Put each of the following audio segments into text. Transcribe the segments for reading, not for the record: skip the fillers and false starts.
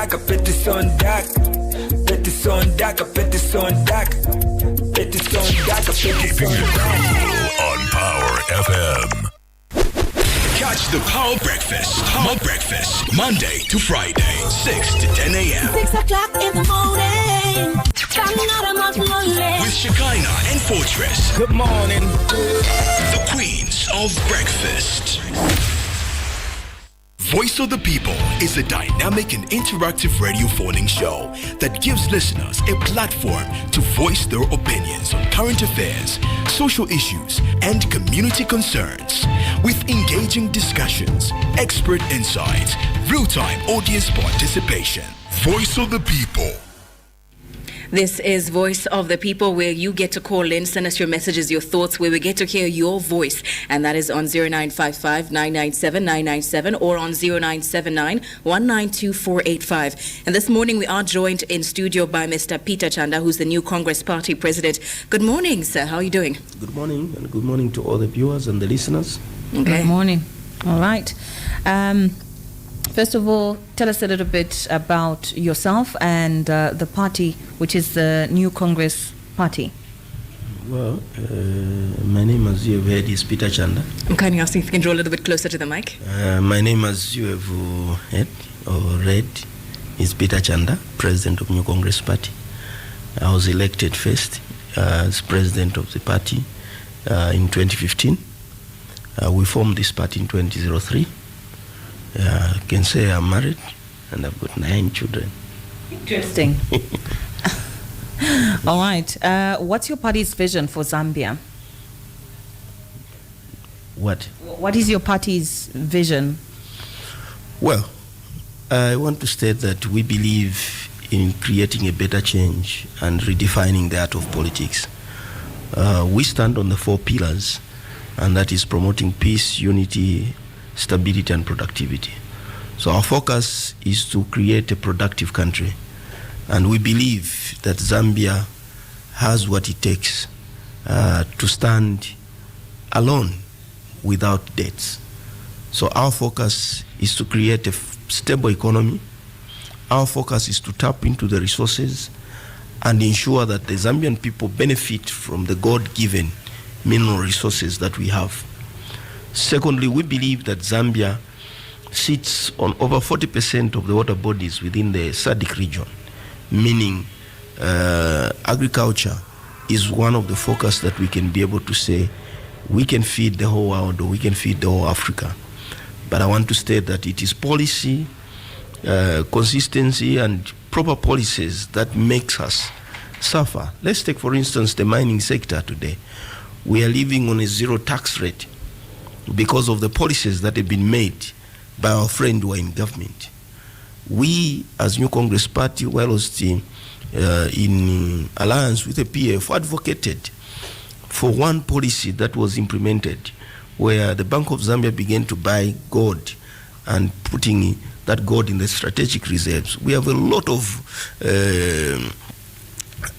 Nsaka, Petisondak, Petisondaka, Petisondak, Petisondaka, Petisondak. On Power FM. Catch the Power Breakfast. Power Breakfast. Monday to Friday, 6 to 10 a.m. 6 o'clock in the morning. With Shekinah and Fortress. Good morning. The Queens of Breakfast. Voice of the People is a dynamic and interactive radio phoning show that gives listeners a platform to voice their opinions on current affairs, social issues, and community concerns. With engaging discussions, expert insights, real-time audience participation. Voice of the People. This is Voice of the People, where you get to call in, send us your messages, your thoughts, where we get to hear your voice. And that is on 0955 997 997 or on 0979 192 And this morning we are joined in studio by Mr. Peter Chanda, who's the new Congress Party president. Good morning, sir. How are you doing? Good morning, and good morning to all the viewers and the listeners. Okay. Good morning. All right. First of all, tell us a little bit about yourself and the party, which is the New Congress Party. Well, my name, as you have heard, is Peter Chanda. I'm kindly asking if you can draw a little bit closer to the mic. My name, as you have heard or read, is Peter Chanda, President of New Congress Party. I was elected first as President of the party in 2015. We formed this party in 2003. I can say I'm married and I've got 9 children. Interesting. All right. What's your party's vision for Zambia? What is your party's vision? Well, I want to state that we believe in creating a better change and redefining the art of politics. We stand on the 4 pillars, and that is promoting peace, unity, stability, and productivity. So our focus is to create a productive country, and we believe that Zambia has what it takes to stand alone without debts. So our focus is to create a stable economy. Our focus is to tap into the resources and ensure that the Zambian people benefit from the God-given mineral resources that we have. Secondly, we believe that Zambia sits on over 40% of the water bodies within the SADC region, meaning agriculture is one of the focus that we can be able to say we can feed the whole world or we can feed the whole Africa. But I want to state that it is policy, consistency, and proper policies that makes us suffer. Let's take, for instance, the mining sector today. We are living on a zero tax rate because of the policies that have been made by our friends who are in government. We, as New Congress Party, whilst in alliance with the PF, advocated for one policy that was implemented where the Bank of Zambia began to buy gold and putting that gold in the strategic reserves. We have a lot of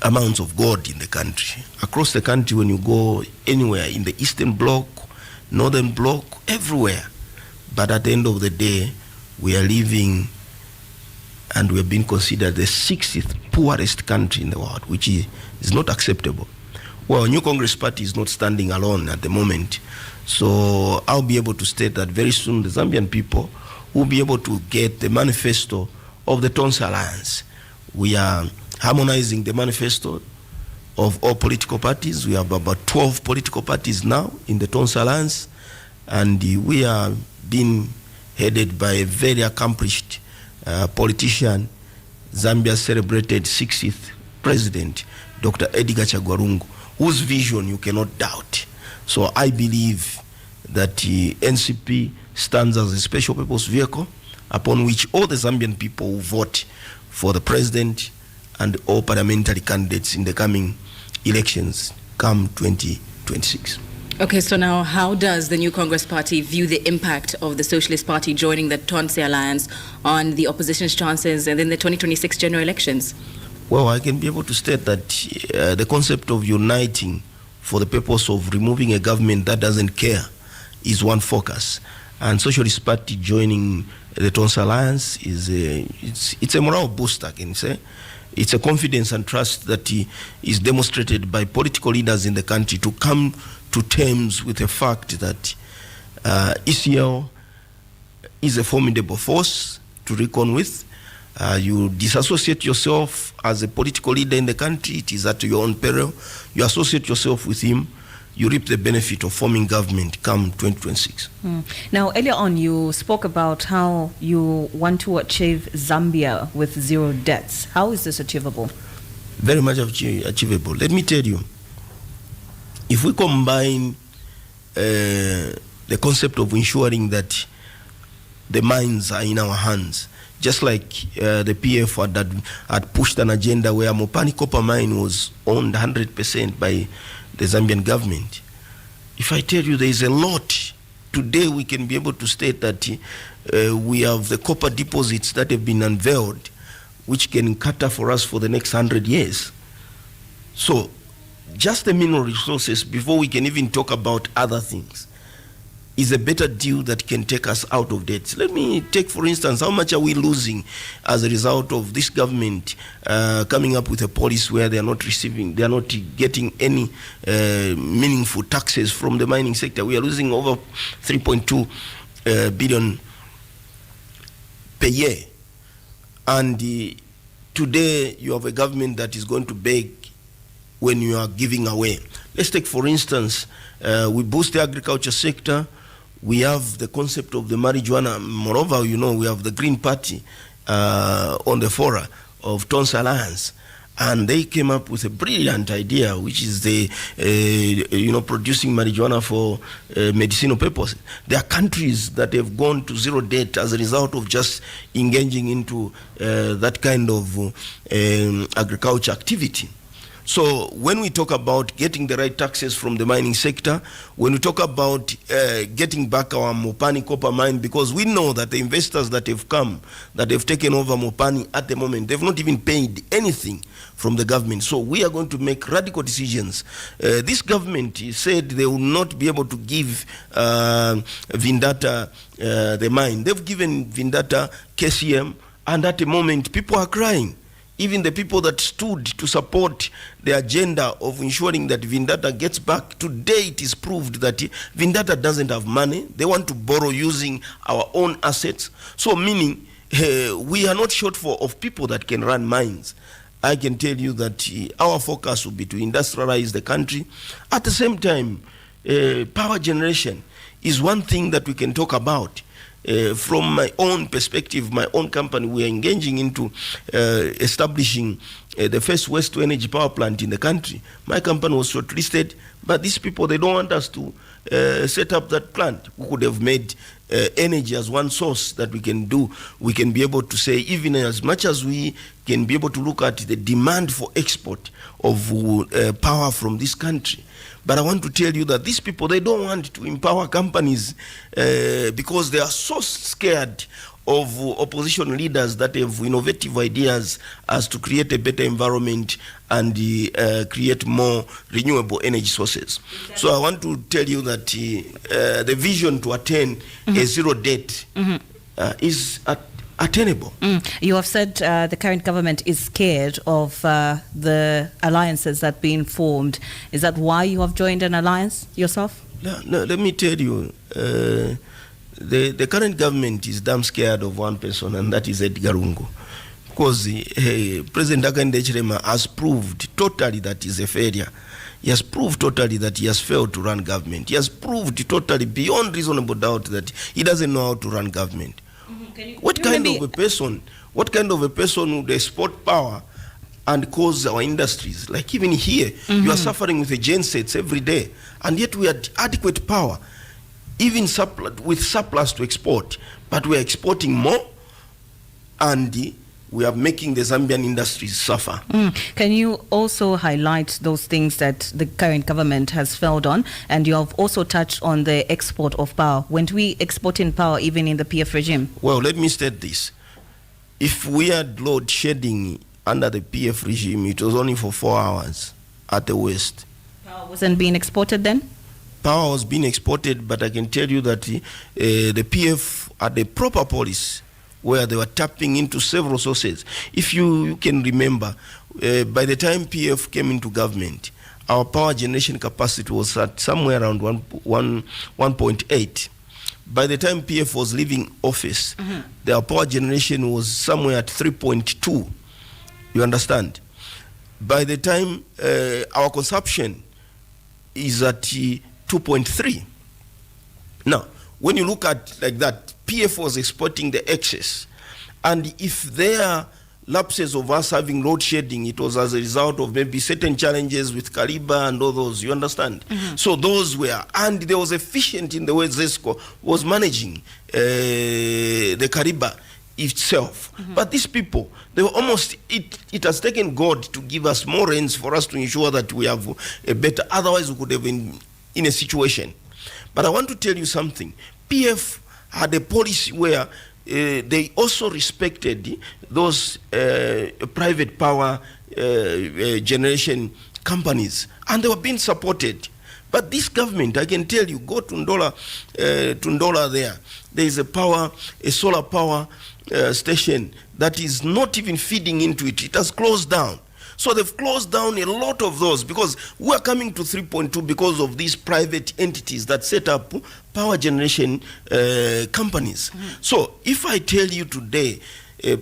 amounts of gold in the country. Across the country, when you go anywhere in the Eastern Bloc, Northern Bloc, everywhere. But at the end of the day, we are living and we are being considered the 60th poorest country in the world, which is not acceptable. Well, New Congress Party is not standing alone at the moment. So I'll be able to state that very soon the Zambian people will be able to get the manifesto of the Tonse Alliance. We are harmonizing the manifesto of all political parties. We have about 12 political parties now in the Tonse Alliance, and we are being headed by a very accomplished politician, Zambia's celebrated 60th president, Dr. Edgar Chagwarungu, whose vision you cannot doubt. So I believe that the NCP stands as a special purpose vehicle upon which all the Zambian people will vote for the president and all parliamentary candidates in the coming elections come 2026. Okay, so now how does the New Congress Party view the impact of the Socialist Party joining the Tonse Alliance on the opposition's chances and in the 2026 general elections? Well, I can be able to state that the concept of uniting for the purpose of removing a government that doesn't care is one focus. And Socialist Party joining the Tonsa Alliance it's a morale booster, I can say. It's a confidence and trust that is demonstrated by political leaders in the country to come to terms with the fact that ECL is a formidable force to reckon with. You disassociate yourself as a political leader in the country, it is at your own peril. You associate yourself with him, you reap the benefit of forming government come 2026. Now, earlier on, you spoke about how you want to achieve Zambia with zero deaths. How is this achievable? Very much achievable. Let me tell you, if we combine the concept of ensuring that the mines are in our hands, just like the PF had pushed an agenda where Mopani copper mine was owned 100% by the Zambian government. If I tell you there is a lot, today we can be able to state that we have the copper deposits that have been unveiled, which can cater for us for the next 100 years. So just the mineral resources, before we can even talk about other things, is a better deal that can take us out of debt. Let me take, for instance, how much are we losing as a result of this government coming up with a policy where they are not getting any meaningful taxes from the mining sector. We are losing over 3.2 billion per year. And today you have a government that is going to beg when you are giving away. Let's take, for instance, we boost the agriculture sector. We have the concept of the marijuana. Moreover, you know, we have the Green Party on the fora of Tonsa Alliance. And they came up with a brilliant idea, which is the, producing marijuana for medicinal purposes. There are countries that have gone to zero debt as a result of just engaging into that kind of agriculture activity. So when we talk about getting the right taxes from the mining sector, when we talk about getting back our Mopani copper mine, because we know that the investors that have come, that have taken over Mopani at the moment, they've not even paid anything from the government. So we are going to make radical decisions. This government said they will not be able to give Vindata the mine. They've given Vindata KCM, and at the moment people are crying. Even the people that stood to support the agenda of ensuring that Vindata gets back, today it is proved that Vindata doesn't have money. They want to borrow using our own assets. So meaning we are not short of people that can run mines. I can tell you that our focus will be to industrialize the country. At the same time, power generation is one thing that we can talk about. From my own perspective, my own company, we are engaging into establishing the first waste-to-energy power plant in the country. My company was shortlisted, but these people, they don't want us to set up that plant. We could have made energy as one source that we can do. We can be able to say, even as much as we can be able to look at the demand for export of power from this country. But I want to tell you that these people, they don't want to empower companies because they are so scared of opposition leaders that have innovative ideas as to create a better environment and create more renewable energy sources. So I want to tell you that the vision to attain a zero debt is attainable. You have said the current government is scared of the alliances that are being formed. Is that why you have joined an alliance yourself? No, let me tell you, the current government is damn scared of one person, and that is Edgar Lungu. Because President Hakainde Hichilema has proved totally that he's a failure. He has proved totally that he has failed to run government. He has proved totally beyond reasonable doubt that he doesn't know how to run government. What kind of a person would export power and cause our industries? Like even here, you are suffering with the gensets every day, and yet we had adequate power, even with surplus to export, but we are exporting more, and we are making the Zambian industries suffer. Can you also highlight those things that the current government has failed on? And you have also touched on the export of power. Weren't we exporting power even in the PF regime? Well, let me state this. If we had load shedding under the PF regime, it was only for 4 hours at the West. Power wasn't being exported then? power was being exported, but I can tell you that the PF had a proper policy where they were tapping into several sources. If you can remember, by the time PF came into government, our power generation capacity was at somewhere around 1.8. By the time PF was leaving office, their power generation was somewhere at 3.2. You understand? By the time our consumption is at 2.3. Now, when you look at like that, PF was exporting the excess. And if there are lapses of us having load shedding, it was as a result of maybe certain challenges with Kariba and all those, you understand? So those were, and there was efficient in the way ZESCO was managing the Kariba itself. But these people, they were almost, it has taken God to give us more rains for us to ensure that we have a better, otherwise we could have been in a situation. But I want to tell you something. PF had a policy where they also respected those private power generation companies, and they were being supported. But this government, I can tell you, go to Ndola there is a solar power station that is not even feeding into it. It has closed down. So they've closed down a lot of those because we're coming to 3.2 because of these private entities that set up power generation companies. So if I tell you today,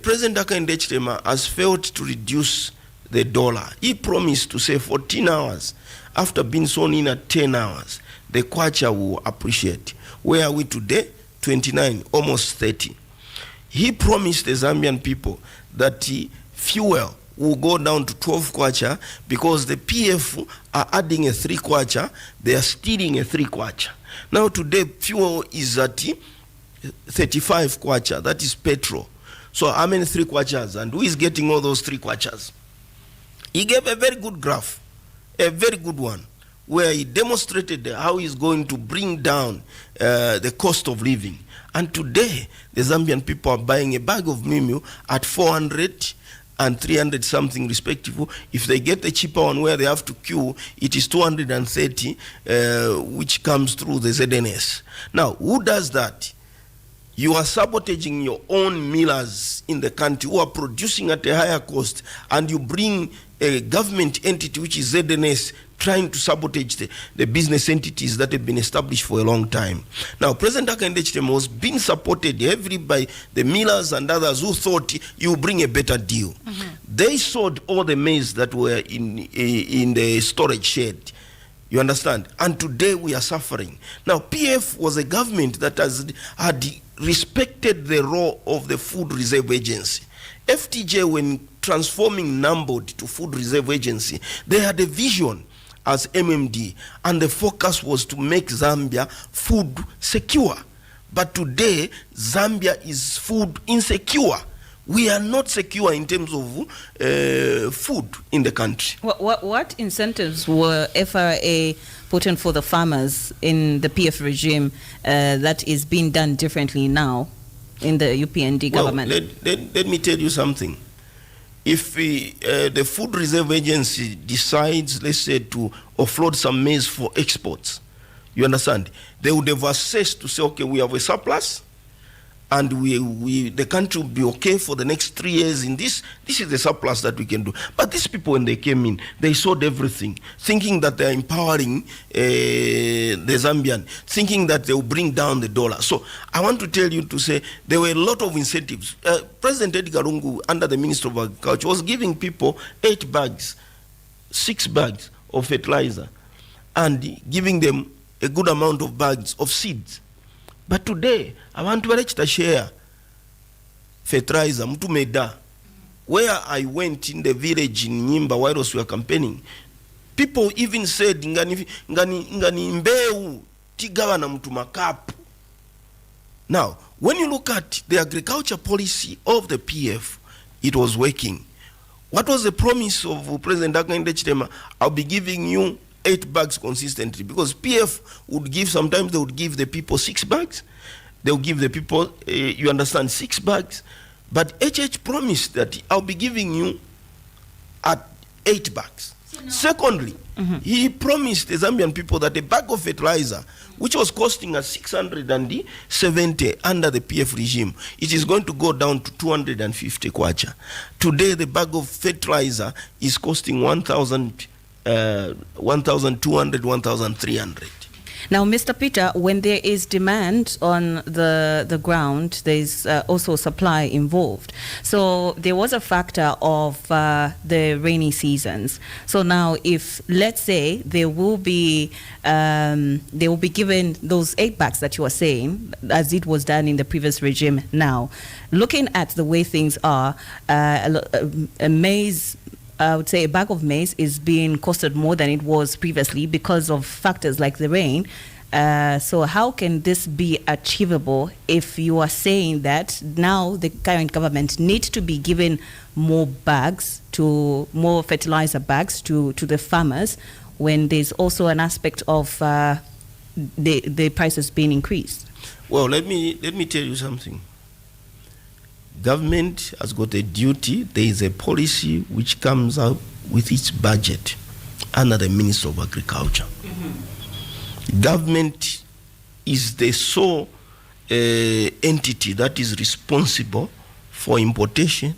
President Hakainde Hichilema has failed to reduce the dollar. He promised to say 14 hours after being sworn in at 10 hours. The kwacha will appreciate. Where are we today? 29, almost 30. He promised the Zambian people that fuel will go down to 12 kwacha because the PF are adding a 3 kwacha, they are stealing a 3 kwacha. Now today fuel is at 35 kwacha, that is petrol. So how many 3 kwachas, and who is getting all those 3 kwachas? He gave a very good graph, a very good one, where he demonstrated how he's going to bring down the cost of living. And today, the Zambian people are buying a bag of Mimio at 400 and 300 something respectively. If they get the cheaper one where they have to queue, it is 230, which comes through the ZNS. Now, who does that? You are sabotaging your own millers in the country who are producing at a higher cost, and you bring a government entity, which is ZNS, trying to sabotage the business entities that have been established for a long time. Now, President Hakainde Hichilema was being supported heavily by the millers and others who thought you bring a better deal. They sold all the maize that were in the storage shed. You understand? And today we are suffering. Now, PF was a government that had respected the role of the Food Reserve Agency. FTJ, when transforming NAMBOD to Food Reserve Agency, they had a vision as MMD, and the focus was to make Zambia food secure. But today, Zambia is food insecure. We are not secure in terms of food in the country. What incentives were FRA putting for the farmers in the PF regime that is being done differently now in the UPND government? Let me tell you something. If the Food Reserve Agency decides, let's say, to offload some maize for exports, you understand, they would have assessed to say, okay, we have a surplus, and the country will be okay for the next 3 years in this. This is the surplus that we can do. But these people, when they came in, they sold everything, thinking that they're empowering the Zambian, thinking that they will bring down the dollar. So I want to tell you to say there were a lot of incentives. President Edgar Lungu, under the Minister of Agriculture, was giving people 8 bags, 6 bags of fertilizer, and giving them a good amount of bags of seeds. But today, I want to reach the share fertilizer, Mtumeda, where I went in the village in Nyimba while we were campaigning. People even said, ngani mbeu tigawa na mtu makapu. Now, when you look at the agriculture policy of the PF, it was working. What was the promise of President Hakainde Hichilema? I'll be giving you 8 bags consistently, because PF would give, sometimes they would give the people 6 bags, they would give the people, you understand, 6 bags, but HH promised that I'll be giving you at 8 bags. Secondly, he promised the Zambian people that a bag of fertilizer, which was costing us 670 under the PF regime, it is going to go down to 250 kwacha. Today, the bag of fertilizer is costing 1,200, 1,300. Now, Mr. Peter, when there is demand on the ground, there's also supply involved. So there was a factor of the rainy seasons. So now, if let's say they will be given those 8 bags that you were saying, as it was done in the previous regime. Now, looking at the way things are, maize. I would say a bag of maize is being costed more than it was previously because of factors like the rain. So how can this be achievable if you are saying that now the current government needs to be given more fertilizer bags to the farmers when there's also an aspect of the prices being increased? Well, let me tell you something. Government has got a duty. There is a policy which comes out with its budget under the Minister of Agriculture. Government is the sole entity that is responsible for importation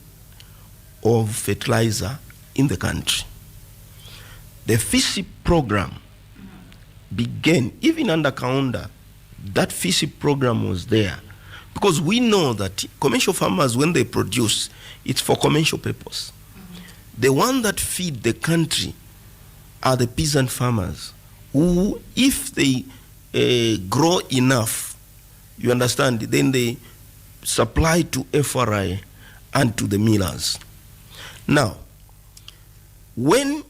of fertilizer in the country. The FISI program began, even under Kaunda, that FISI program was there. Because we know that commercial farmers, when they produce, it's for commercial purpose. The one that feed the country are the peasant farmers, who, if they grow enough, you understand, then they supply to FRI and to the millers. Now, when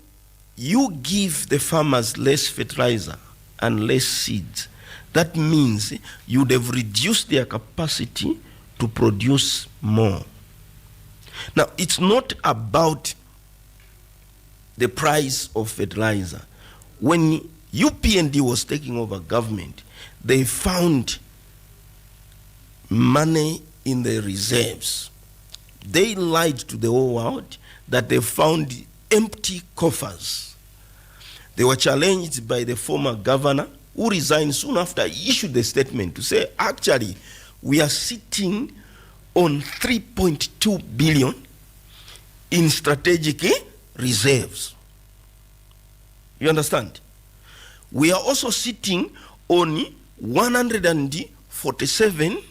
you give the farmers less fertilizer and less seeds, that means you would have reduced their capacity to produce more. Now, it's not about the price of fertilizer. When UPND was taking over government, they found money in the reserves. They lied to the whole world that they found empty coffers. They were challenged by the former governor, who resigned soon after he issued the statement to say, actually, we are sitting on 3.2 billion in strategic reserves. You understand? We are also sitting on 147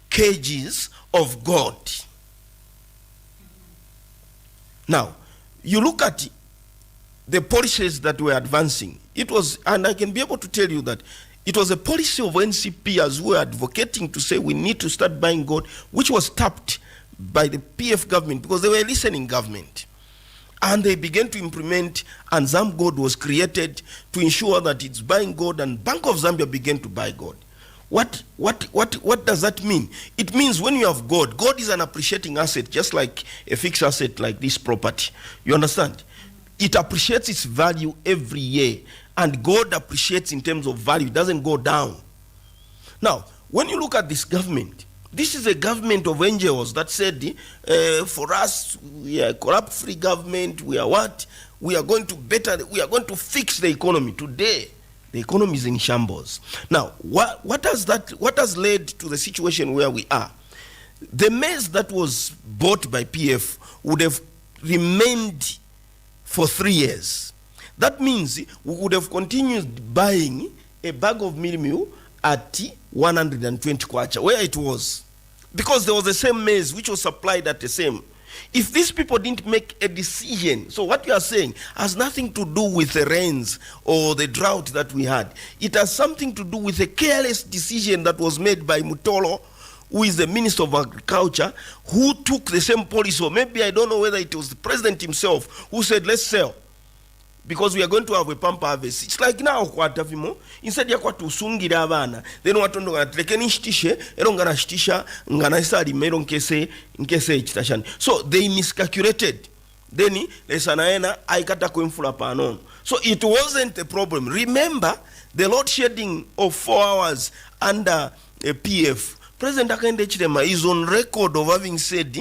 kgs of gold. Now, you look at the policies that were advancing. It was, and I can be able to tell you that it was a policy of NCPers who were advocating to say we need to start buying gold, which was tapped by the PF government because they were listening government. And they began to implement, and Zam Gold was created to ensure that it's buying gold, and Bank of Zambia began to buy gold. What does that mean? It means when you have gold, gold is an appreciating asset, just like a fixed asset like this property. You understand? It appreciates its value every year, and gold appreciates in terms of value. It doesn't go down. Now, when you look at this government, this is a government of NGOs that said, for us, we are a corrupt-free government. We are what? We are going to fix the economy. Today, the economy is in shambles. Now, what has led to the situation where we are? The maize that was bought by PF would have remained for 3 years. That means we would have continued buying a bag of meal at 120 kwacha, where it was. Because there was the same maize which was supplied at the same. If these people didn't make a decision, so what you are saying has nothing to do with the rains or the drought that we had. It has something to do with a careless decision that was made by Mutolo, who is the Minister of Agriculture, who took the same policy, or maybe I don't know whether it was the president himself, who said, let's sell, because we are going to have a pampa harvest. It's like now, instead ya kwa tusungira abana, then watondo ngana tleke nishtishe, ero ngana shtisha, ngana isari mero nkese chitashani. So they miscalculated. Then, lesanaena, aikata kuimfula panon. So it wasn't a problem. Remember, the load shedding of 4 hours under a PF, President Hakainde Hichilema is on record of having said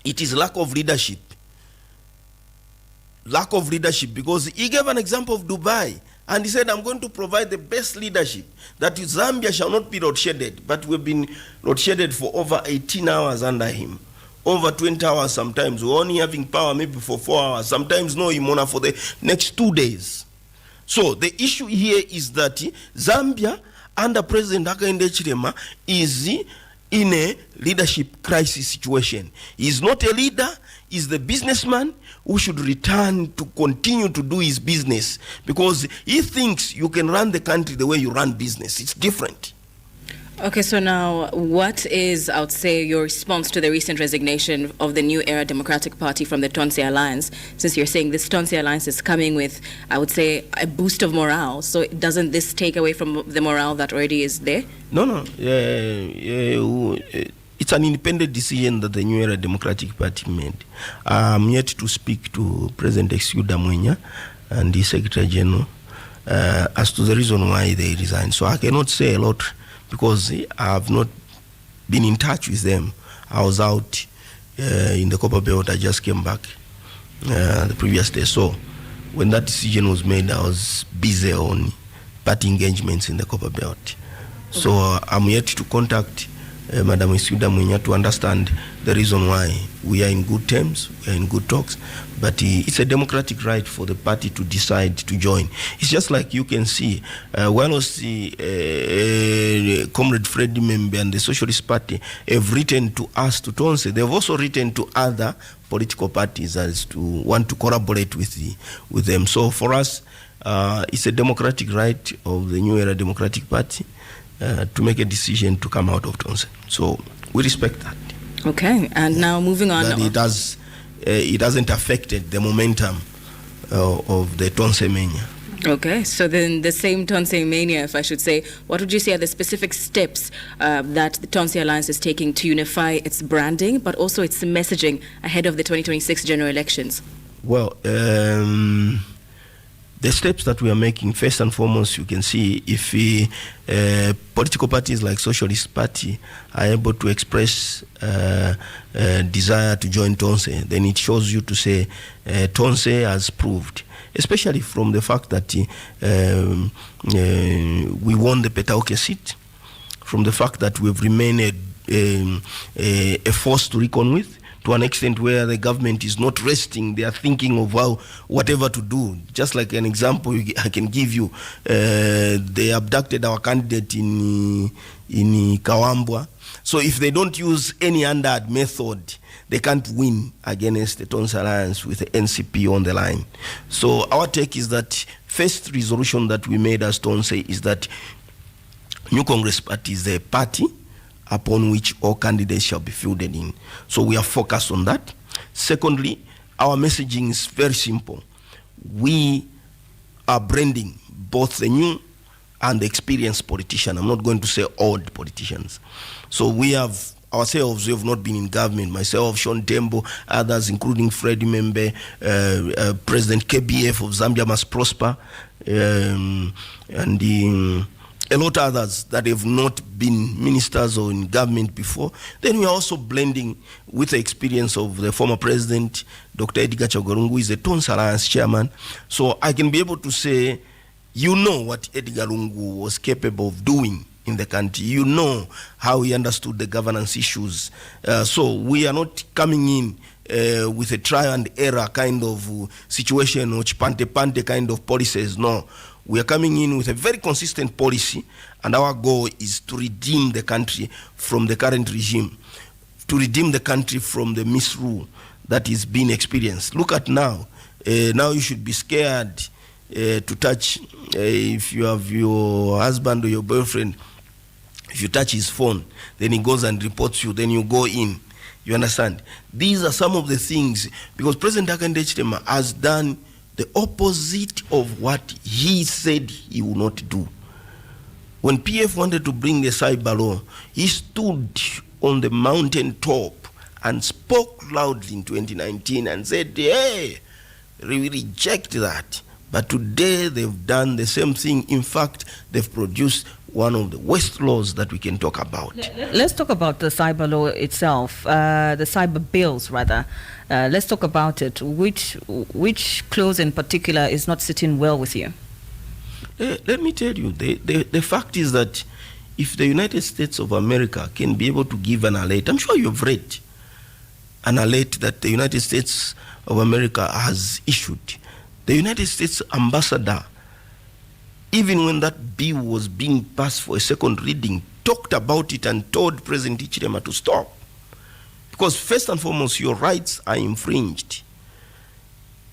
it is lack of leadership. lack of leadership, because he gave an example of Dubai and he said, I'm going to provide the best leadership, that Zambia shall not be load-shedded. But we've been load-shedded for over 18 hours under him, over 20 hours sometimes. We're only having power maybe for 4 hours, sometimes no Imona for the next 2 days. So the issue here is that Zambia under President Hakainde Hichilema is in a leadership crisis situation. He is not a leader, he is the businessman who should return to continue to do his business, because he thinks you can run the country the way you run business. It's different. Okay, so now what is, I would say, your response to the recent resignation of the New Era Democratic Party from the Tonse Alliance, since you're saying this Tonse Alliance is coming with, I would say, a boost of morale? So doesn't this take away from the morale that already is there? No. It's an independent decision that the New Era Democratic Party made. I'm yet to speak to President Exuda Mwenya and the Secretary General as to the reason why they resigned. So I cannot say a lot, because I have not been in touch with them. I was out in the Copper Belt. I just came back the previous day. So when that decision was made, I was busy on party engagements in the Copper Belt. Okay. So I'm yet to contact Madam Isuda Mwenya to understand the reason why. We are in good terms, we are in good talks, but it's a democratic right for the party to decide to join. It's just like you can see, whilst the Comrade Freddie Membe and the Socialist Party have written to us, to Tonse, they've also written to other political parties as to want to collaborate with them. So for us, it's a democratic right of the New Era Democratic Party to make a decision to come out of Tonse. So we respect that. Okay, and now moving on. That it hasn't affected the momentum of the Tonse Mania. Okay, so then the same Tonse Mania, if I should say, what would you say are the specific steps that the Tonse Alliance is taking to unify its branding, but also its messaging ahead of the 2026 general elections? Well, the steps that we are making, first and foremost, you can see if political parties like Socialist Party are able to express desire to join Tonse, then it shows you to say Tonse has proved, especially from the fact that we won the Petauke seat, from the fact that we've remained a force to reckon with, to an extent where the government is not resting. They are thinking of whatever to do. Just like an example I can give you, they abducted our candidate in Kawambwa. So if they don't use any underhand method, they can't win against the Tonse Alliance with the NCP on the line. So our take is that first resolution that we made as Tonse is that New Congress Party is a party upon which all candidates shall be fielded in. So we are focused on that. Secondly, our messaging is very simple. We are branding both the new and the experienced politician. I'm not going to say old politicians. So we have ourselves, we have not been in government. Myself, Sean Tembo, others, including Freddie Membe, President KBF of Zambia Must Prosper, and a lot of others that have not been ministers or in government before. Then we are also blending with the experience of the former president, Dr. Edgar Chagorungu, who is the Tonse Alliance chairman. So I can be able to say, you know what Edgar Lungu was capable of doing in the country. You know how he understood the governance issues. So we are not coming in with a trial and error kind of situation or chipante kind of policies. No. We are coming in with a very consistent policy, and our goal is to redeem the country from the current regime, to redeem the country from the misrule that is being experienced. Look at now. Now you should be scared to touch, if you have your husband or your boyfriend, if you touch his phone, then he goes and reports you, then you go in. You understand? These are some of the things, because President Hakainde Hichilema has done the opposite of what he said he would not do. When PF wanted to bring the cyber law, he stood on the mountain top and spoke loudly in 2019 and said, hey, we reject that. But today they've done the same thing. In fact, they've produced one of the worst laws that we can talk about. Let's talk about the cyber law itself, the cyber bills rather. Let's talk about it. Which clause in particular is not sitting well with you? Let me tell you, the fact is that if the United States of America can be able to give an alert, I'm sure you've read an alert that the United States of America has issued. The United States ambassador, even when that bill was being passed for a second reading, talked about it and told President Hichilema to stop. Because first and foremost, your rights are infringed.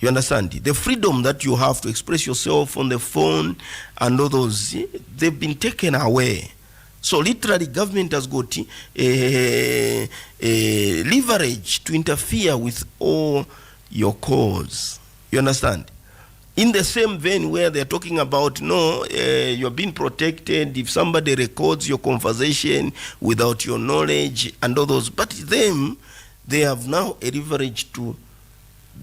You understand? The freedom that you have to express yourself on the phone and all those, they've been taken away. So literally, government has got a leverage to interfere with all your calls. You understand? In the same vein where they're talking about, you're being protected if somebody records your conversation without your knowledge and all those. But they have now a leverage to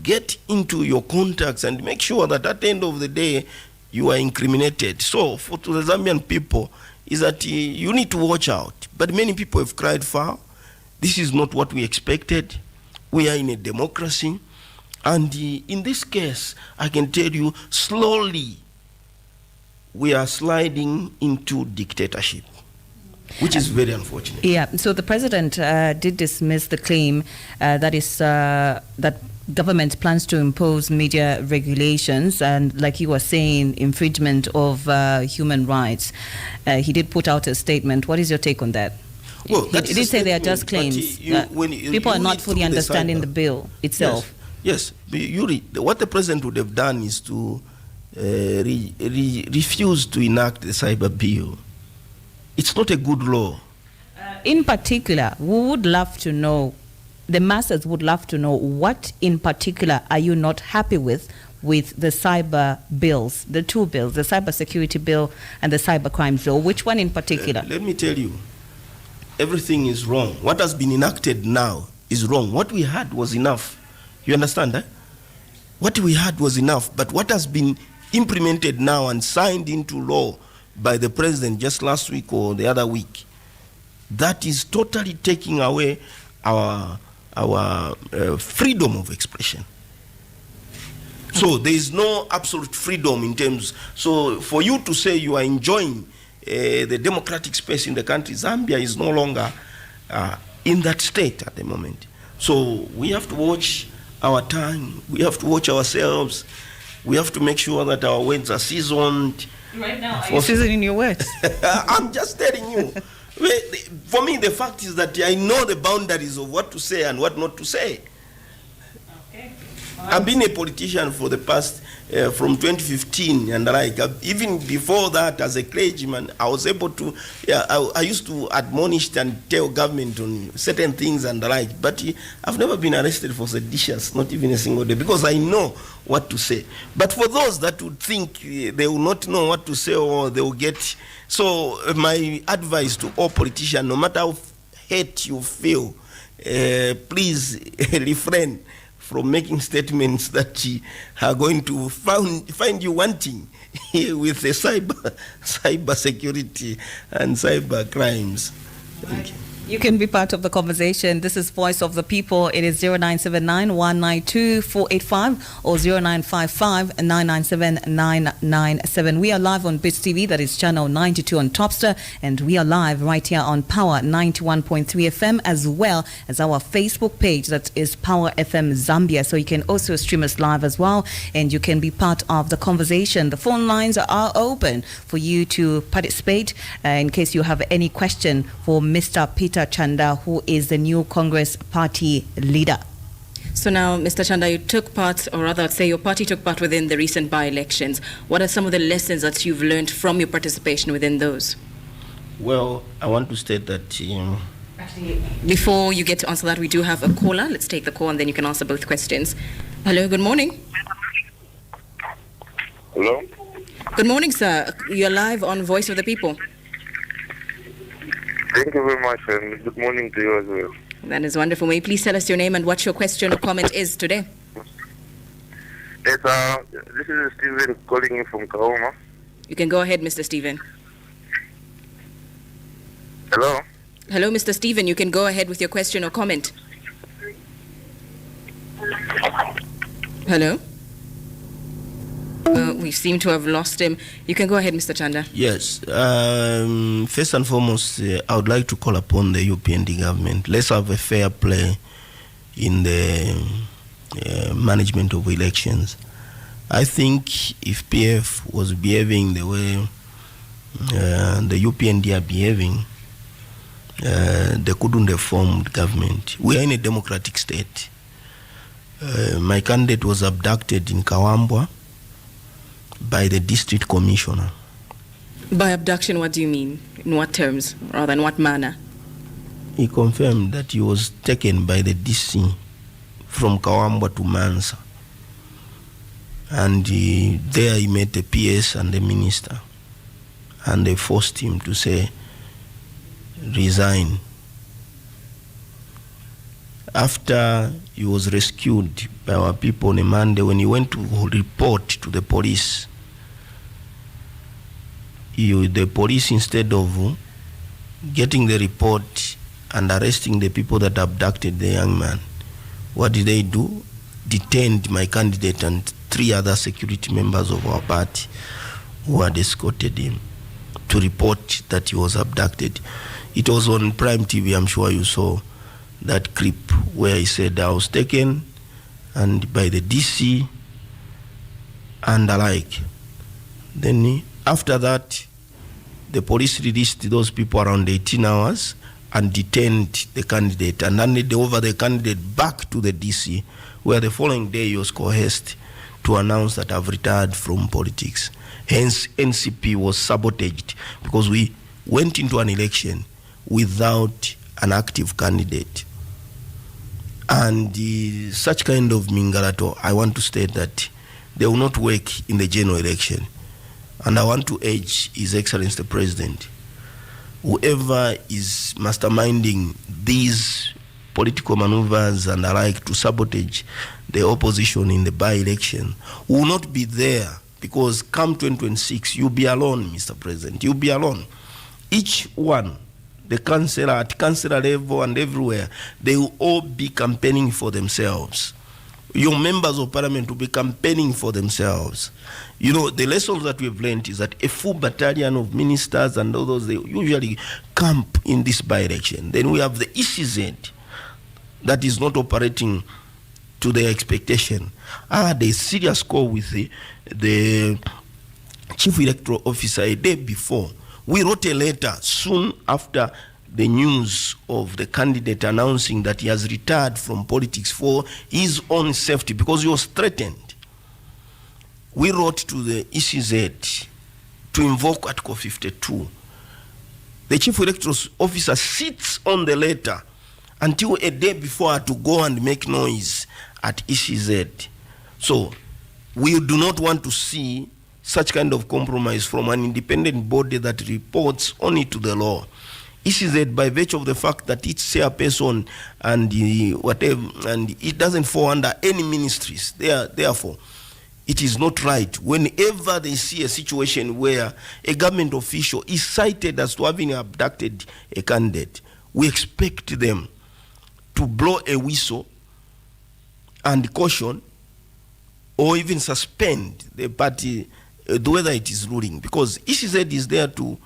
get into your contacts and make sure that at the end of the day, you are incriminated. So to the Zambian people, is that you need to watch out. But many people have cried foul. This is not what we expected. We are in a democracy. And in this case, I can tell you, slowly, we are sliding into dictatorship, which is very unfortunate. Yeah, so the president did dismiss the claim that government plans to impose media regulations and, like you were saying, infringement of human rights. He did put out a statement. What is your take on that? Well, he did say they are just claims. People are not fully understanding the bill itself. Yes, Yuri, what the president would have done is to refuse to enact the cyber bill. It's not a good law. In particular, we would love to know, the masses would love to know, what in particular are you not happy with the cyber bills, the two bills, the cyber security bill and the cyber crimes bill? Which one in particular? Let me tell you, everything is wrong. What has been enacted now is wrong. What we had was enough. You understand that? What we had was enough, but what has been implemented now and signed into law by the president just last week or the other week, that is totally taking away our freedom of expression. So there is no absolute freedom in terms. So for you to say you are enjoying the democratic space in the country, Zambia is no longer in that state at the moment. So we have to watch our tongue, we have to watch ourselves, we have to make sure that our words are seasoned. Right now, are you seasoning your words? I'm just telling you. For me, the fact is that I know the boundaries of what to say and what not to say. Okay. I've been a politician for the past, from 2015 and even before that as a clergyman, I was able to, I used to admonish and tell government on certain things and but I've never been arrested for seditious, not even a single day, because I know what to say. But for those that would think they will not know what to say or they will get, so my advice to all politicians, no matter how hate you feel, please refrain from making statements that are going to find you wanting with the cyber security and cyber crimes. Thank you. You can be part of the conversation. This is Voice of the People. It is 0979-192-485 or 0955-997-997. We are live on Bits TV, that is channel 92 on Topster, and we are live right here on Power 91.3 FM, as well as our Facebook page, that is Power FM Zambia. So you can also stream us live as well, and you can be part of the conversation. The phone lines are open for you to participate in case you have any question for Mr. Peter Chanda, who is the new Congress Party leader. So now, Mr. Chanda, you took part, or rather, I'd say your party took part within the recent by-elections. What are some of the lessons that you've learned from your participation within those? Well, I want to state that... Actually, before you get to answer that, we do have a caller. Let's take the call and then you can answer both questions. Hello, good morning. Hello? Good morning, sir. You're live on Voice of the People. Thank you very much, and good morning to you as well. That is wonderful. May you please tell us your name and what your question or comment is today? Yes, This is Steven calling in from Kaoma. You can go ahead, Mr. Stephen. Hello? Hello, Mr. Stephen. You can go ahead with your question or comment. Hello? We seem to have lost him. You can go ahead, Mr. Chanda. Yes. First and foremost, I would like to call upon the UPND government. Let's have a fair play in the management of elections. I think if PF was behaving the way the UPND are behaving, they couldn't have formed government. We are in a democratic state. My candidate was abducted in Kawambwa by the district commissioner. By abduction, what do you mean? In what terms? Rather, in what manner? He confirmed that he was taken by the DC from Kawambwa to Mansa. And there he met the PS and the minister. And they forced him to say, resign. After he was rescued by our people on a Monday, when he went to report to the police, the police, instead of getting the report and arresting the people that abducted the young man, what did they do? Detained my candidate and 3 other security members of our party who had escorted him to report that he was abducted. It was on Prime TV, I'm sure you saw that clip where he said, I was taken and by the DC and the like. Then after that, the police released those people around 18 hours and detained the candidate and handed over the candidate back to the DC, where the following day he was coerced to announce that I've retired from politics. Hence, NCP was sabotaged because we went into an election without an active candidate. And such kind of mingalato, I want to state that they will not work in the general election. And I want to urge His Excellency the President, whoever is masterminding these political maneuvers and the like to sabotage the opposition in the by-election will not be there, because come 2026, you'll be alone, Mr. President. You'll be alone. Each one, the councillor at councillor level and everywhere, they will all be campaigning for themselves. Your members of parliament will be campaigning for themselves. You know, the lessons that we've learned is that a full battalion of ministers and others, they usually camp in this by-election. Then we have the ECZ that is not operating to their expectation. There's serious call with the chief electoral officer a day before. We wrote a letter soon after the news of the candidate announcing that he has retired from politics for his own safety because he was threatened. We wrote to the ECZ to invoke Article 52. The chief electoral officer sits on the letter until a day before to go and make noise at ECZ. So we do not want to see such kind of compromise from an independent body that reports only to the law. ECZ, by virtue of the fact that it's chairperson and whatever, and it doesn't fall under any ministries, therefore, it is not right. Whenever they see a situation where a government official is cited as to having abducted a candidate, we expect them to blow a whistle and caution or even suspend the party, whether it is ruling, because ECZ is there to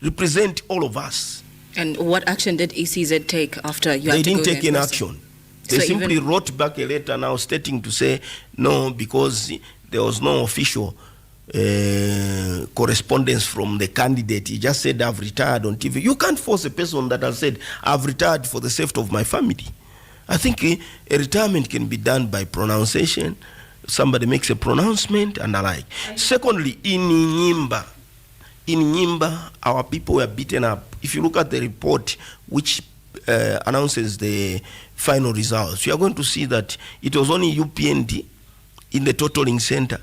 represent all of us. And what action did ECZ take after you had to go there? They didn't take any action. They simply wrote back a letter now stating to say, no, because there was no official correspondence from the candidate. He just said, I've retired on TV. You can't force a person that has said, I've retired for the safety of my family. I think a retirement can be done by pronunciation. Somebody makes a pronouncement and the like. Secondly, in Nyimba, our people were beaten up. If you look at the report which announces the final results, you are going to see that it was only UPND in the totaling center,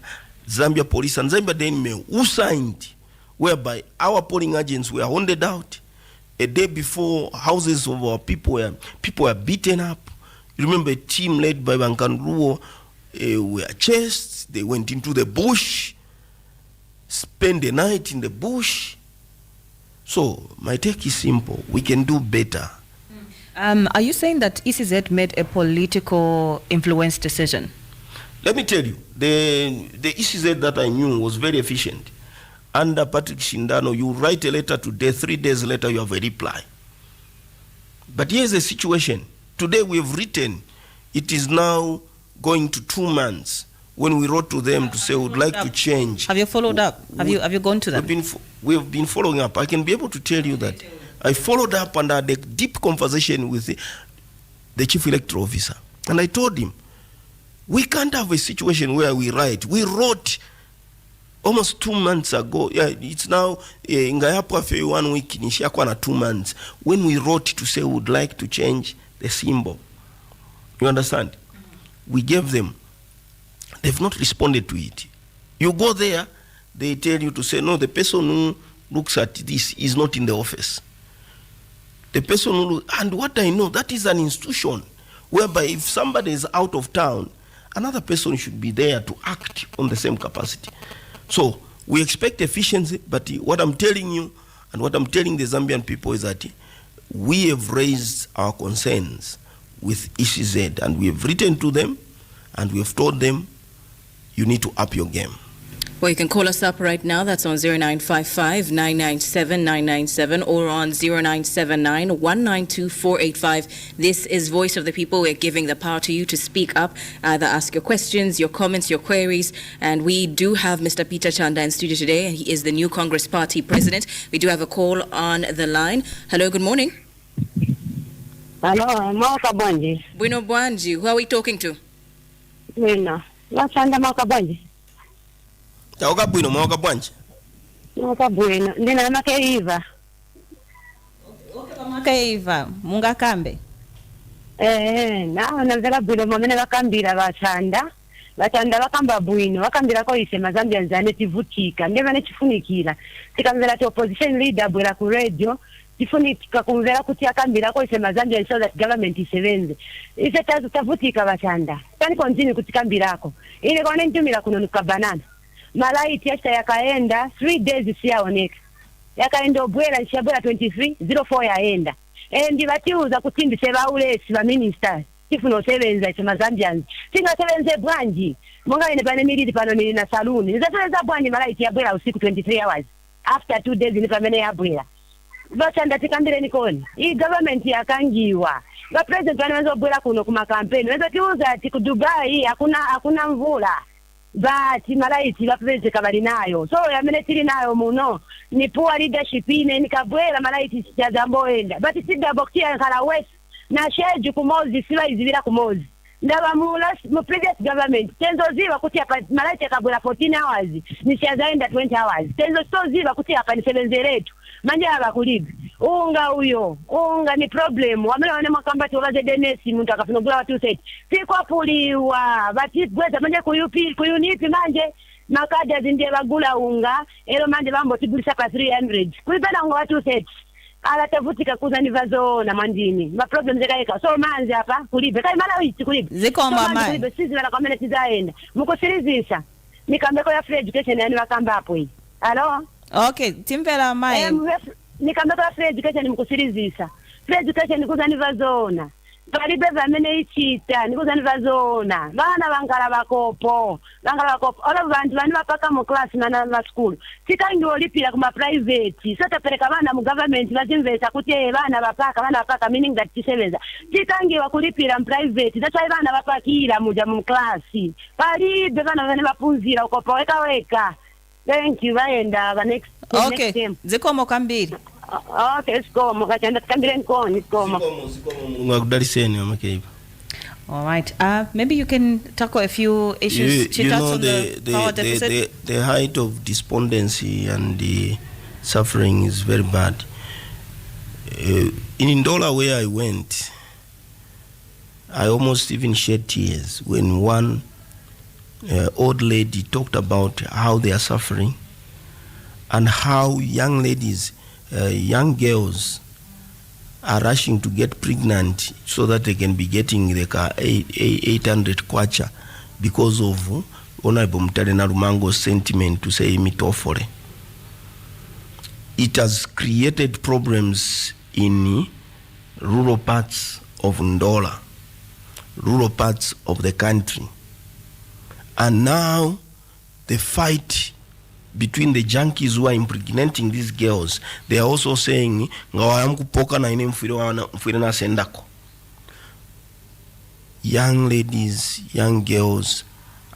Zambia Police and Zambia Daily who signed, whereby our polling agents were hounded out. A day before, houses of our people were beaten up. You remember a team led by Bankanruo were chased, they went into the bush, spent the night in the bush. So my take is simple. We can do better. Are you saying that ECZ made a political influence decision? Let me tell you, the ECZ that I knew was very efficient. Under Patrick Shindano, you write a letter today, 3 days later you have a reply. But here's the situation. Today we have written, it is now going to 2 months when we wrote to them to say we would like to change. Have you followed up? Have you gone to them? We have been following up. I can be able to tell you that I followed up and had a deep conversation with the chief electoral officer. And I told him, we can't have a situation where we write. We wrote almost 2 months ago. Yeah, it's now ingayapwa for 1 week, nishiakwa na 2 months. When we wrote to say we would like to change the symbol. You understand? We gave them. They've not responded to it. You go there, they tell you to say, no, the person who looks at this is not in the office. The person who, and what I know, that is an institution whereby if somebody is out of town, another person should be there to act on the same capacity. So we expect efficiency, but what I'm telling you and what I'm telling the Zambian people is that we have raised our concerns with ECZ and we have written to them and we have told them you need to up your game. Well, you can call us up right now. That's on 0955-997-997 or on 0979-192-485. This is Voice of the People. We're giving the power to you to speak up, either ask your questions, your comments, your queries. And we do have Mr. Peter Chanda in studio today. He is the new Congress Party president. We do have a call on the line. Hello, good morning. Hello, Mwaka Bwanji. Bueno Bwanji, who are we talking to? Mwina. Lachanda Mwaka Bwanji. Mwaka Bwino, Mwaka Bwanji. Mwaka Bwino. Ndina Mwaka Eva. Mwaka Eva, Munga Kambe. Na mzela Bwino mwamene wakambira wachanda. Wachanda wakamba Bwino, wakambira kwa ise mazambi anzane tivutika. Ndema nechifunikira. Tikamzela ti opposition leader bwela ku radio. Tifunika kumvera kuti akambira kwa ise mazambi and so that government isevenze. Ise tavutika wachanda. Tani konzini kutikambirako. Ile kwa nentumira kunonuka banana. Malaiti yasta yakaenda 3 days siyaoneka. Yakaenda obwela nshabwela 2304 yaenda. Ndibatiuza kuti ndiseba ulesi ba ministers. Tifuno sevenza ise mazambians. Tinga sevenze bwanji. Munga ine pane militi pano mili na saluni. Nizasevenza bwanji malaiti yabwela usiku 23 hours. After 2 days ni pamene yabwela. Bachanda tikambire nikoni. Hii government yakangiwa. Ba president wanaweza bwela kuno kuma campaign. Weza tiuza ati ku Dubai hakuna mvula. But malaiti bapeze kabali nayo. So yamene tili nayo muno ni poor leadership ine nikabwela malaiti sijazamboenda. But sida bokia nkala west na sheju kumozi siwa izibira kumozi. Ndaba mu previous government tenzo ziwa kuti hapa malaiti akabwela 14 hours ni sijazaenda 20 hours. Tenzo so ziwa kuti hapa ni 7 zetu. Manje abakulibi. Unga ni problem. Wamele wane mwakamba tuwaze denesi muntu akafinogula watu seti. Sikwa puliwa. Bati gweza manje kuyunipi manje. Makada zindie bagula unga. Elo manje bambo tibulisa pa 300. Kuipena unga watu seti. Ala tavutika kuza nivazo na mandini. Ma problem zeka eka. So manzi hapa kulibe. Kai mala witi kulibe. Ziko mama. Kulibe sisi wana kamene tizaenda. Mkusirizisa. Nikambeko ya free education ya niwakamba hapo hii. Hello? Okay, timpela mai. Nikambeka free education mkusirizisa. Free education nikuza nivazona. Balibe vamene ichita nikuza nivazona. Vana vangala bakopo. Ola vantu vani vapaka mu class na school. Tika ndio lipira kuma private. Sota pereka vana mu government vazimvesa kuti vana vapaka meaning that tiseveza. Tika ndio kulipira mu private. That's why vana vapakira muja mu class. Balibe vana vani vapunzira ukopo weka. Thank you, vaenda the next game. Zikomo kambiri. Okay, sikomo kachanda kambire nkoni sikomo. Ngakudaliseni amakeiba. All right. Maybe you can tackle a few issues. You know the height of despondency and the suffering is very bad. In Ndola where I went, I almost even shed tears when one old lady talked about how they are suffering and how young ladies, young girls are rushing to get pregnant so that they can be getting like 800 kwacha because of Honorable Mutale Nalumango's sentiment to say mitofole. It has created problems in rural parts of Ndola, rural parts of the country. And now the fight between the junkies who are impregnating these girls, they are also saying, young ladies, young girls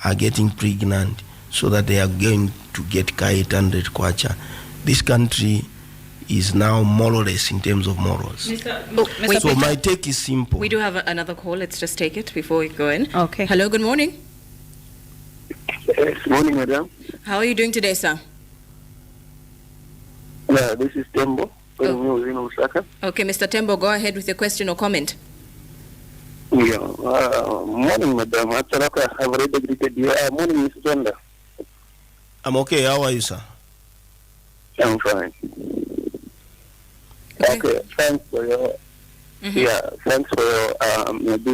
are getting pregnant so that they are going to get ka 800 kwacha. This country is now moralless in terms of morals. So my take is simple. We do have another call. Let's just take it before we go in. Okay. Hello, good morning. Good morning, madam. How are you doing today, sir? This is Tembo. In Nsaka. Okay, Mr. Tembo, go ahead with your question or comment. Yeah. Morning, madam. I've already greeted you. Morning, Mr. Zonda. I'm okay. How are you, sir? I'm fine. Okay. Thanks for your. Yeah. Thanks for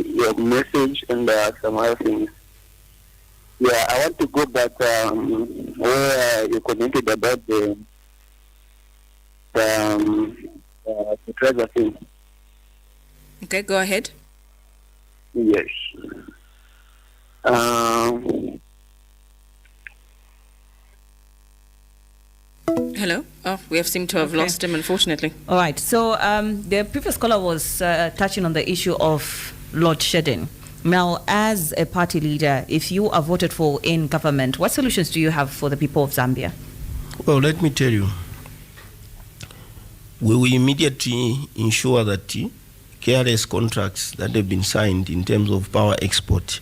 your message and some other things. Yeah, I want to go back where you commented about the treasure thing. Okay, go ahead. Yes. Hello? Oh, we have seemed to have lost him, unfortunately. All right. So the previous caller was touching on the issue of load shedding. Now, as a party leader, if you are voted for in government, what solutions do you have for the people of Zambia? Well, let me tell you. We will immediately ensure that careless contracts that have been signed in terms of power export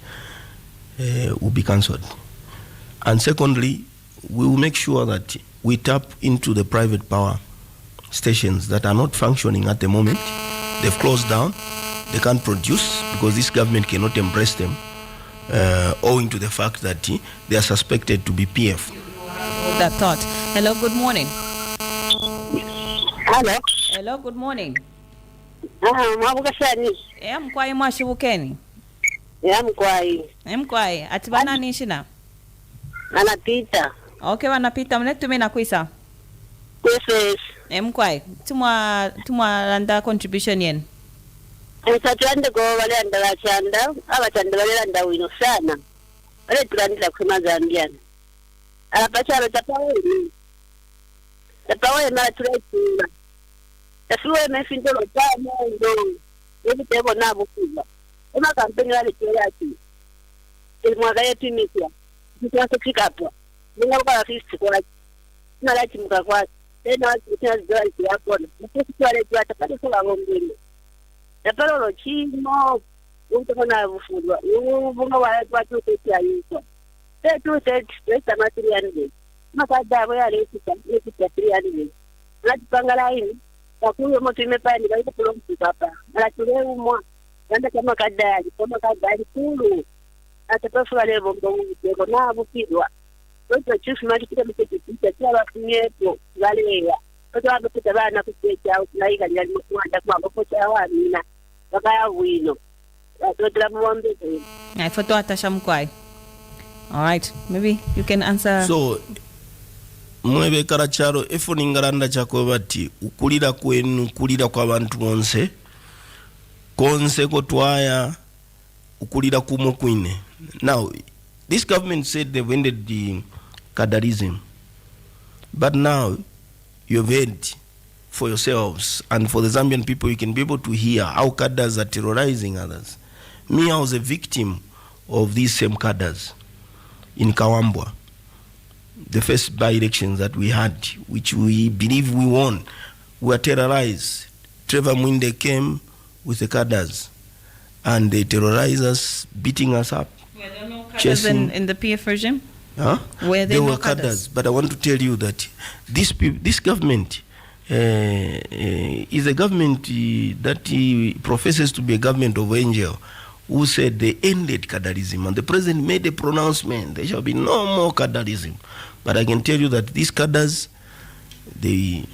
will be cancelled. And secondly, we will make sure that we tap into the private power stations that are not functioning at the moment. They've closed down. They can't produce because this government cannot embrace them owing to the fact that they are suspected to be PF. That thought. Hello, good morning. Hello. Hello, good morning. Mwabukashani. Mkwai mwashibukeni. Mkwai. Mkwai. Atibana nishina. Anapita. Okay, wanapita. Mnetume na kuisa. Yes. Mkwai. Tumwa landa contribution yen. Nsatulande go wale andala chanda. Abachanda wale landa wino sana. Wale tulandila kuma Zambian. Alapachalo tapaweni. Tapaweni mara tuletima. Tasuwe mefindolo tamo ndo. Yebi tebo nabu kuba. Ema kampeni wale kielati. Mwaka yetu imisia. Mtuwase kikapwa. Mwenye kwa fisti kwa nalati mga kwa. Tena watu kutina zidola ikiyakona. Mtuwase kwa letu wata pati kwa ngomgini. Tapalolo chimo. Utakona vufudwa. Ubunga wale watu kutia yuko. Tetu testa matiriani. Makadabu ya letuka. Letuka triani. Lati pangala ini. Wakuyo moto imepani baita pulo mtupapa. Alatule umwa. Nanda kama kadari. Kama kadari kulu. Atapafu wale bongo mtego na abukidwa. Oto chifu mati kita mtepita. Tia wafunyepo. Walewa. Oto wabapita bana kutecha. Utunaiga njali mkuanda kwa wakocha wamina. Wakaya wino. Watotila mwambe. I photo atasha mkwai. All right. Maybe you can answer. So, mwebe karacharo efo ningaranda chako bati ukulira kwenu ukulira kwa bantu bonse konse kotwaya ukulira kumo kwine. Now this government said they've ended the cadarism, but now you've heard for yourselves and for the Zambian people, you can be able to hear how cadres are terrorizing others. Me, I was a victim of these same cadres in Kawambwa. The first by-elections that we had, which we believe we won, were terrorized. Trevor Mwinde came with the cadres, and they terrorized us, beating us up. Were there no cadres in the PF regime? Huh? There were cadres, but I want to tell you that this government is a government that professes to be a government of angel, who said they ended cadarism, and the president made a pronouncement, there shall be no more cadarism. But I can tell you that these cadres, they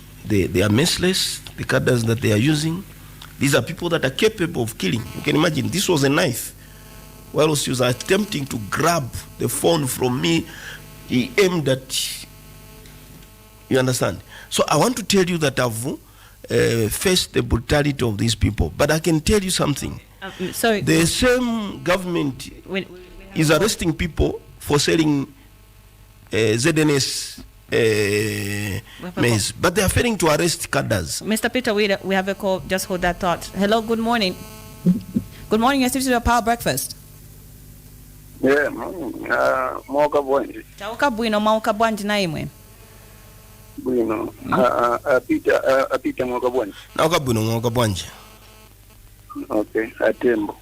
are merciless, the cadres that they are using. These are people that are capable of killing. You can imagine, this was a knife while she was attempting to grab the phone from me, he aimed at, you understand? So I want to tell you that I've faced the brutality of these people. But I can tell you something. Sorry. The same government is arresting people for selling ZNS maize, but they are failing to arrest cadres. Mr. Peter, we have a call. Just hold that thought. Hello, good morning. Good morning. You're to your Power Breakfast. Yeah, mwaka bwanji. Chauka bwino mwaka bwanji na imwe. Bwino. Apita mwaka bwanji. Nauka bwino mwaka bwanji. Okay, atembo.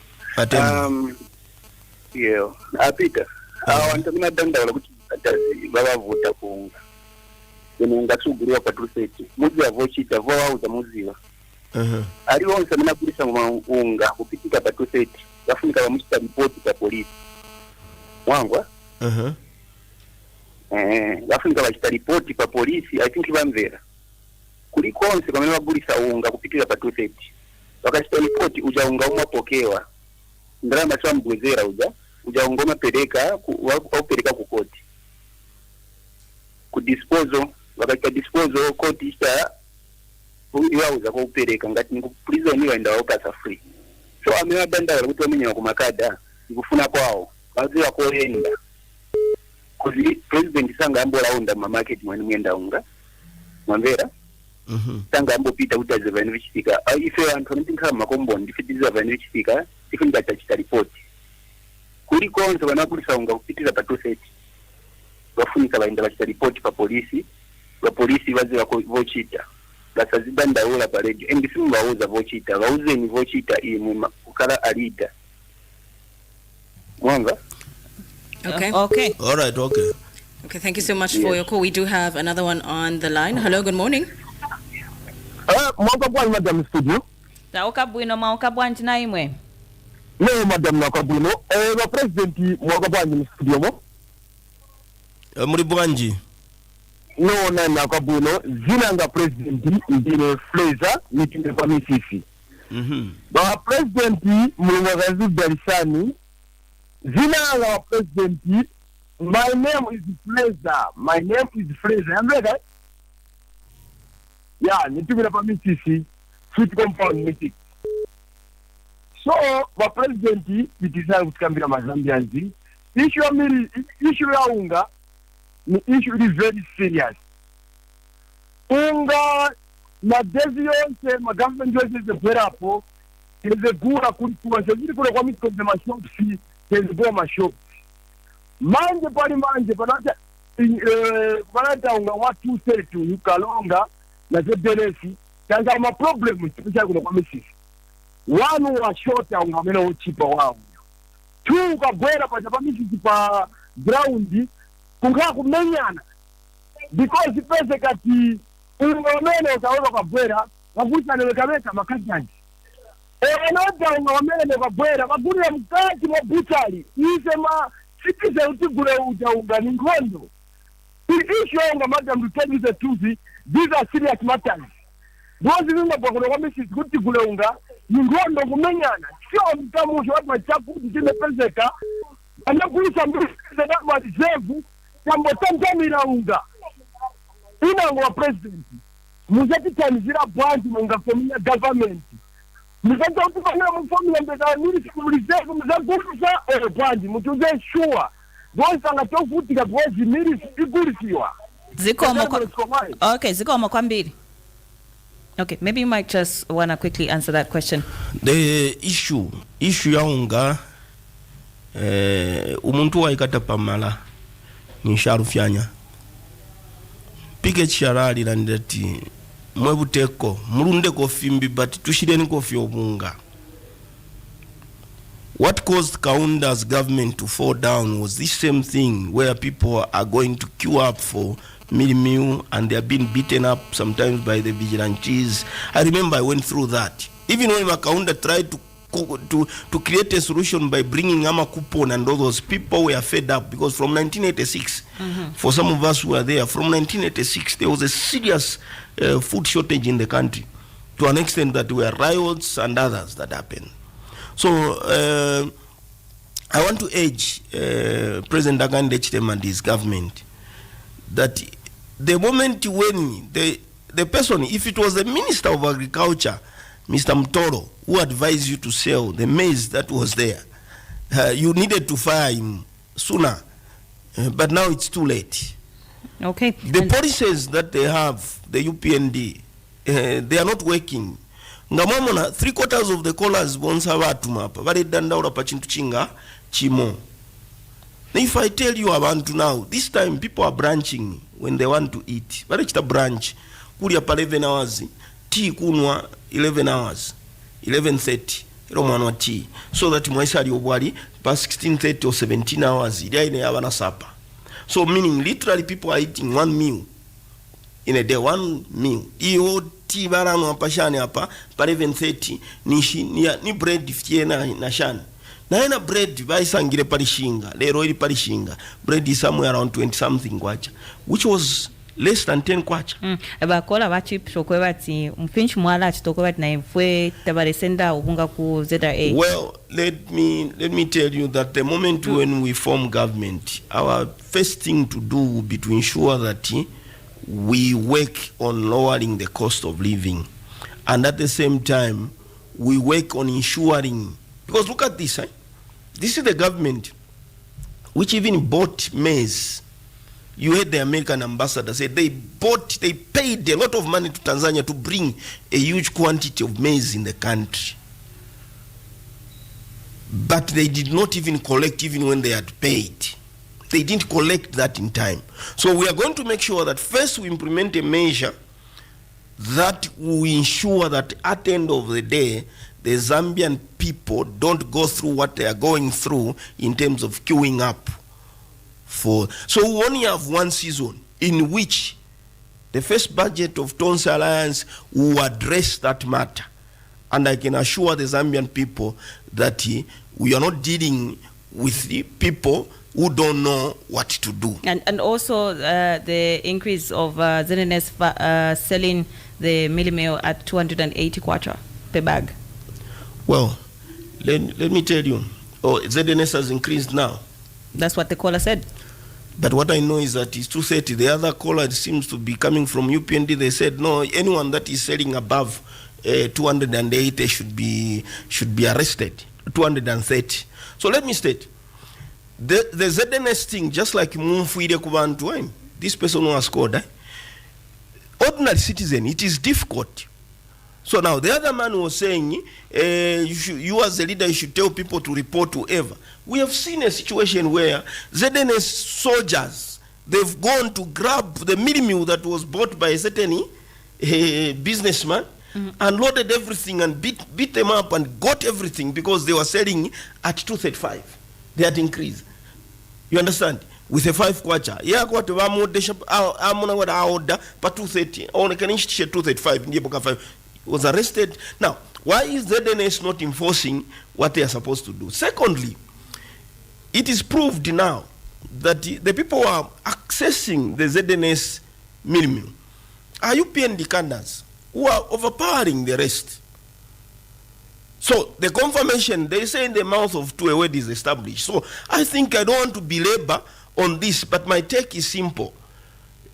Yeah, apita. Abantu kunadanda wala kuti atazi babavuta kuunga. Kununga suguriwa patruseti. Muzi avochita vowauza muziwa. Ali wonse mnakulisa unga kupitika patruseti. Yafunika bamuchita ripoti kwa polisi. Mwangwa? Yafunika bachita ripoti kwa polisi, I think bamvera. Kulikonse kwa bagulisa unga kupitika patruseti. Wakachita ripoti uja unga umapokewa. Ndarama chwa mbwezera uja unga umapeleka upeleka kukoti. Kudisposal, wakachita disposal koti ista iwauza kwa upeleka ngati ni prison iwaenda wakasa free. So amewabanda wala kuti wamenyewa kumakada nikufuna kwao waziwa koenda kuzi president sanga ambo launda mamarket mwani mwenda unga mwambera sanga ambo pita utaze vani vichitika ife anthu nitinka makombo ndifitiza vani vichitika tifunika chachita report kuli konse wanakulisa unga kupitira patoseti wafunika waenda wachita report pa polisi waziwa vochita basazibanda ula pa radio endisimu wauza vochita wauze ni vochita imwe kukala alita mwanga. Okay. Okay. All right, okay. Okay, thank you so much for your call. We do have another one on the line. Hello, good morning. Mwaka bwanji madam studio. Chauka bwino mwaka bwanji na imwe. No madam mwaka bwino. Wa president mwaka bwanji studio mo. Muri bwanji. No na mwaka bwino zina nga president ndine Fraser mitinde kwa misisi. Ba president mwagazu Darisani zina nga president my name is Fraser. I'm ready. Yeah, nitumira pa misisi sweet compound meeting. So ba president bitisa kutikambira mazambianzi issue ya unga ni issue is very serious. Unga na devionse ma government yose zeberapo ezegura kulikuwa zili kule kwa mito de mashops ezegura mashops manje panata unga watu setu ukalonga na zedelesi kanga ma problem special kuna kwa misisi wanu wa shota unga mena uchipa wao tu ukagwera pa misisi pa ground kunga kumenyana because pese kati ungamene utaweza kugwera wakuta newekaweka makajani enota ungamene kugwera bagurira mukati mo butali isema sikize utigure ujaunga ni ngondo issue unga madam to tell you the truth these are serious matters those ninga bwakoro kwa message kutigure unga ni ngondo kumenyana sio mtamusho watu wachafu ndine peseka anakulisa mbele za mazevu jambo tanzania unga inango wa president muzati tanzira bwanji munga family government muzati utufanya mfamily mbeza nini sikulizevu muzagusa bwanji mutuze sure bonsa ngatofutika bwaji miri sigurisiwa okay ziko kwambiri. Okay, maybe you might just want to quickly answer that question. The issue ya unga umuntu waikata pamala nisharufyanya pike charali landati mwebuteko mulunde kofimbi but tushireni kofi obunga. What caused Kaunda's government to fall down was this same thing where people are going to queue up for meal and they are being beaten up sometimes by the vigilantes. I remember I went through that. Even when Kaunda tried to create a solution by bringing Ama coupon and all those, people were fed up because from 1986, for some of us who were there, from 1986 there was a serious food shortage in the country to an extent that there were riots and others that happened. So I want to urge President Hakainde Hichilema and his government that the moment when the person, if it was the Minister of Agriculture, Mr. Mtoro, who advised you to sell the maize that was there, you needed to fire him sooner, but now it's too late. Okay. The policies that they have, the UPND, they are not working. Ngamamona 3/4 of the callers bonsa batu mapa bali dandaula pa chintu chinga chimo. If I tell you abantu now, this time people are branching when they want to eat. Bali chita branch kulia pa 11 hours, tea kunwa 11 hours, 11:30 ilo mwana tea, so that mwaisa ali obwali pa 16:30 or 17 hours ili ine yabana sapa. So meaning literally people are eating one meal in a day, one meal. Iyo tea barano apashane hapa pa 11:30 ni bread fiena na shani. Na ena bread baisangire parishinga, lero ili parishinga. Bread is somewhere around 20 something kwacha, which was less than 10 kwacha. Abakola bachi shokwe bati mpinchi mwala chitokwe bati na mfwe tabaresenda ukunga ku ZRA. Well, let me tell you that the moment when we form government, our first thing to do will be to ensure that we work on lowering the cost of living, and at the same time we work on ensuring, because look at this, this is the government which even bought maize. You heard the American ambassador say they paid a lot of money to Tanzania to bring a huge quantity of maize in the country, but they did not even collect even when they had paid. They didn't collect that in time. So we are going to make sure that first we implement a measure that will ensure that at the end of the day, the Zambian people don't go through what they are going through in terms of queuing up for. So we only have one season in which the first budget of Tonse Alliance will address that matter. And I can assure the Zambian people that we are not dealing with the people who don't know what to do. And also the increase of ZNS selling the mealie meal at 280 kwacha per bag. Well, let me tell you, ZNS has increased now. That's what the caller said. But what I know is that it's 230. The other caller seems to be coming from UPND. They said, no, anyone that is selling above 280 should be arrested. 230. So let me state, the ZNS thing, just like Mumfuide Kubantu, this person who has scored, ordinary citizen, it is difficult. So now the other man was saying, you as a leader, you should tell people to report to whoever. We have seen a situation where ZNS soldiers, they've gone to grab the mealie meal that was bought by a certain businessman, and loaded everything and beat them up and got everything because they were selling at 235. They had increased. You understand? With a 5 kwacha. Yeah, what amuna wada order pa 230. On can 235 ndiye boka 5 was arrested. Now, why is ZNS not enforcing what they are supposed to do? Secondly, it is proved now that the people who are accessing the ZNS mealie meal are UPND cadres who are overpowering the rest. So the confirmation, they say in the mouth of two, a word is established. So I think I don't want to belabor on this, but my take is simple.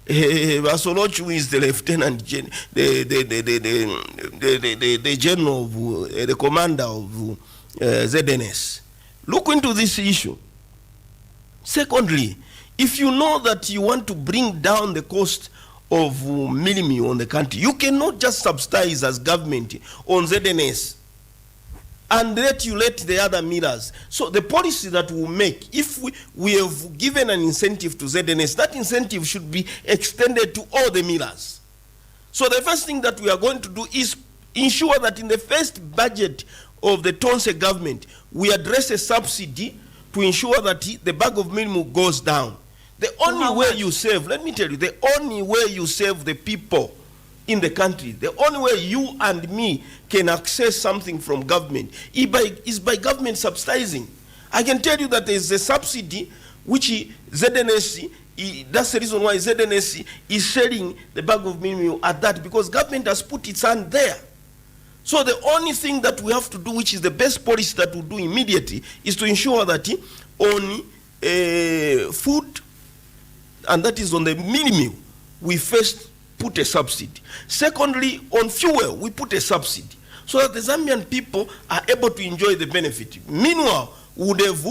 Basolochu is the lieutenant, the general, the commander of ZNS. Look into this issue. Secondly, if you know that you want to bring down the cost of mealie meal on the country, you cannot just subsidize as government on ZNS and let the other millers. So the policy that we make, if we have given an incentive to ZNS, that incentive should be extended to all the millers. So the first thing that we are going to do is ensure that in the first budget of the Tonse government, we address a subsidy to ensure that the bag of mealie meal goes down. The only way you save, let me tell you, the only way you save the people in the country, the only way you and me can access something from government is by government subsidizing. I can tell you that there is a subsidy which ZNS, that's the reason why ZNS is selling the bag of mealie meal at that, because government has put its hand there. So the only thing that we have to do, which is the best policy that we'll do immediately, is to ensure that on food, and that is on the mini meal, we first put a subsidy. Secondly, on fuel, we put a subsidy, so that the Zambian people are able to enjoy the benefit. Meanwhile, we would have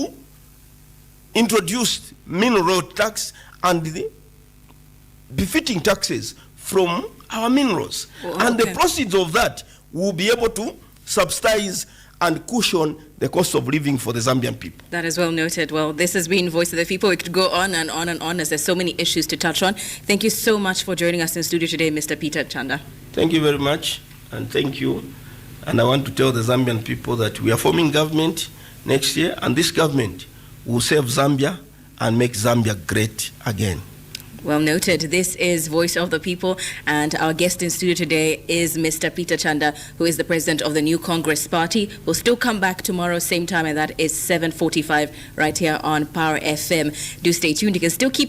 introduced mineral tax and the befitting taxes from our minerals. And the proceeds of that will be able to subsidize and cushion the cost of living for the Zambian people. That is well noted. Well, this has been Voice of the People. We could go on and on and on as there's so many issues to touch on. Thank you so much for joining us in studio today, Mr. Peter Chanda. Thank you very much, and thank you. And I want to tell the Zambian people that we are forming government next year, and this government will save Zambia and make Zambia great again. Well noted. This is Voice of the People, and our guest in studio today is Mr. Peter Chanda, who is the president of the New Congress Party. We'll still come back tomorrow, same time, and that is 7:45 right here on Power FM. Do stay tuned. You can still keep your